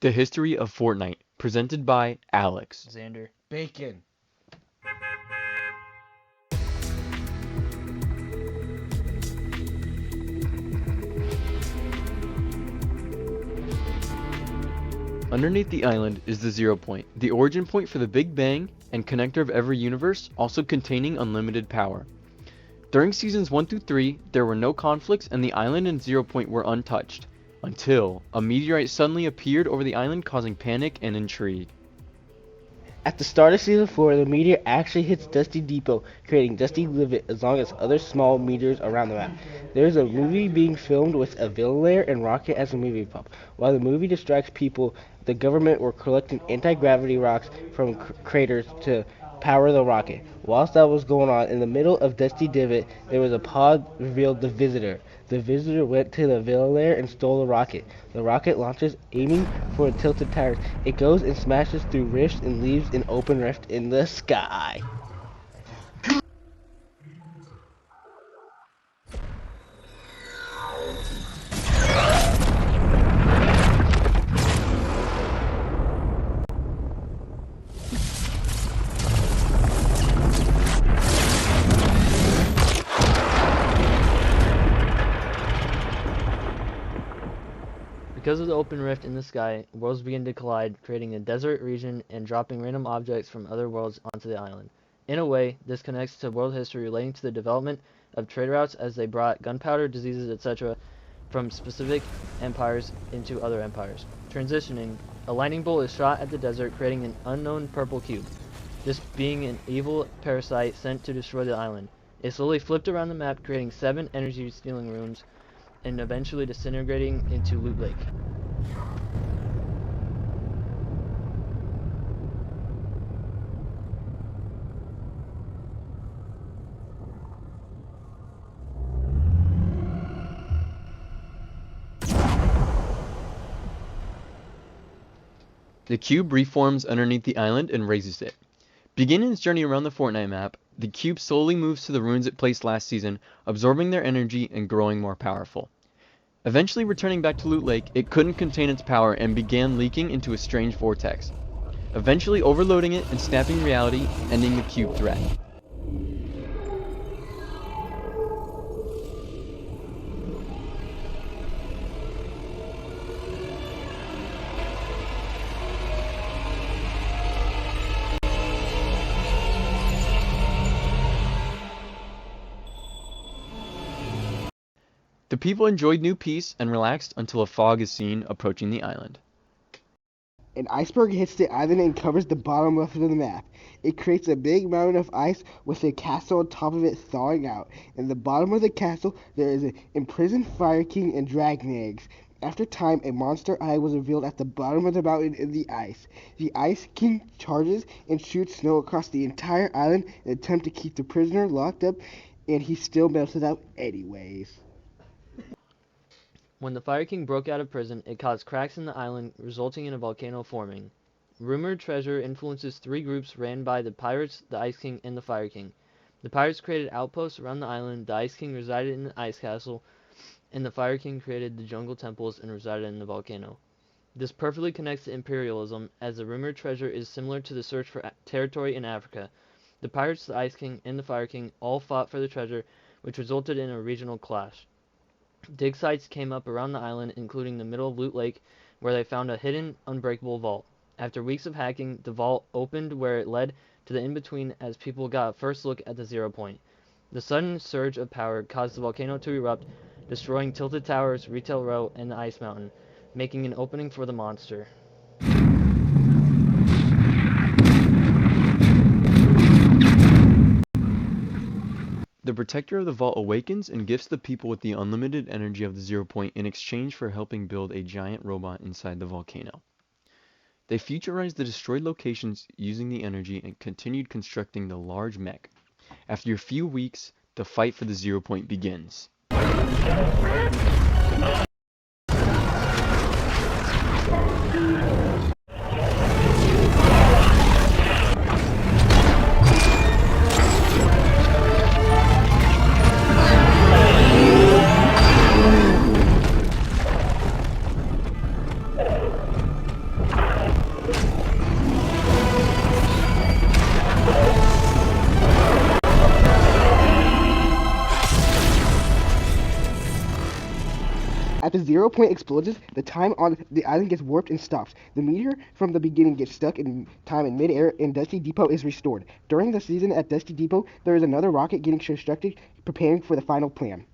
The History of Fortnite, presented by Alex. Xander. Bacon. Underneath the island is the 0 point, the origin point for the Big Bang and connector of every universe, also containing unlimited power. During seasons 1 through 3, there were no conflicts and the island and 0 point were untouched, until a meteorite suddenly appeared over the island, causing panic and intrigue. At the start of Season 4, the meteor actually hits Dusty Depot, creating Dusty Livet as long as other small meteors around the map. There is a movie being filmed with a villain lair and Rocket as a movie pup. While the movie distracts people, the government were collecting anti-gravity rocks from craters to power the rocket. Whilst that was going on, in the middle of Dusty Divot, there was a pod revealed the Visitor. The Visitor went to the villain lair and stole the rocket. The rocket launches, aiming for the tilted tires. It goes and smashes through rifts and leaves an open rift in the sky. Because of the open rift in the sky, worlds begin to collide, creating a desert region and dropping random objects from other worlds onto the island. In a way, this connects to world history relating to the development of trade routes as they brought gunpowder, diseases, etc. from specific empires into other empires. Transitioning, a lightning bolt is shot at the desert, creating an unknown purple cube. This being an evil parasite sent to destroy the island. It slowly flipped around the map, creating 7 energy-stealing rooms, and eventually disintegrating into Loot Lake. The cube reforms underneath the island and raises it. Beginning its journey around the Fortnite map, the cube slowly moves to the ruins it placed last season, absorbing their energy and growing more powerful. Eventually returning back to Loot Lake, it couldn't contain its power and began leaking into a strange vortex, eventually overloading it and snapping reality, ending the cube threat. The people enjoyed new peace and relaxed until a fog is seen approaching the island. An iceberg hits the island and covers the bottom left of the map. It creates a big mountain of ice with a castle on top of it thawing out. In the bottom of the castle, there is an imprisoned Fire King and dragon eggs. After time, a monster eye was revealed at the bottom of the mountain in the ice. The Ice King charges and shoots snow across the entire island in an attempt to keep the prisoner locked up, and he still melted out anyways. When the Fire King broke out of prison, it caused cracks in the island, resulting in a volcano forming. Rumored treasure influences 3 groups ran by the pirates, the Ice King, and the Fire King. The pirates created outposts around the island, the Ice King resided in the Ice Castle, and the Fire King created the jungle temples and resided in the volcano. This perfectly connects to imperialism, as the rumored treasure is similar to the search for territory in Africa. The pirates, the Ice King, and the Fire King all fought for the treasure, which resulted in a regional clash. Dig sites came up around the island, including the middle of Loot Lake, where they found a hidden, unbreakable vault. After weeks of hacking, the vault opened where it led to the in-between as people got a first look at the 0 point. The sudden surge of power caused the volcano to erupt, destroying Tilted Towers, Retail Row, and the Ice Mountain, making an opening for the monster. The protector of the vault awakens and gifts the people with the unlimited energy of the 0 point in exchange for helping build a giant robot inside the volcano. They futurized the destroyed locations using the energy and continued constructing the large mech. After a few weeks, the fight for the 0 point begins. 0 point explodes, the time on the island gets warped and stops. The meteor from the beginning gets stuck in time in midair, and Dusty Depot is restored. During the season at Dusty Depot, there is another rocket getting constructed, preparing for the final plan.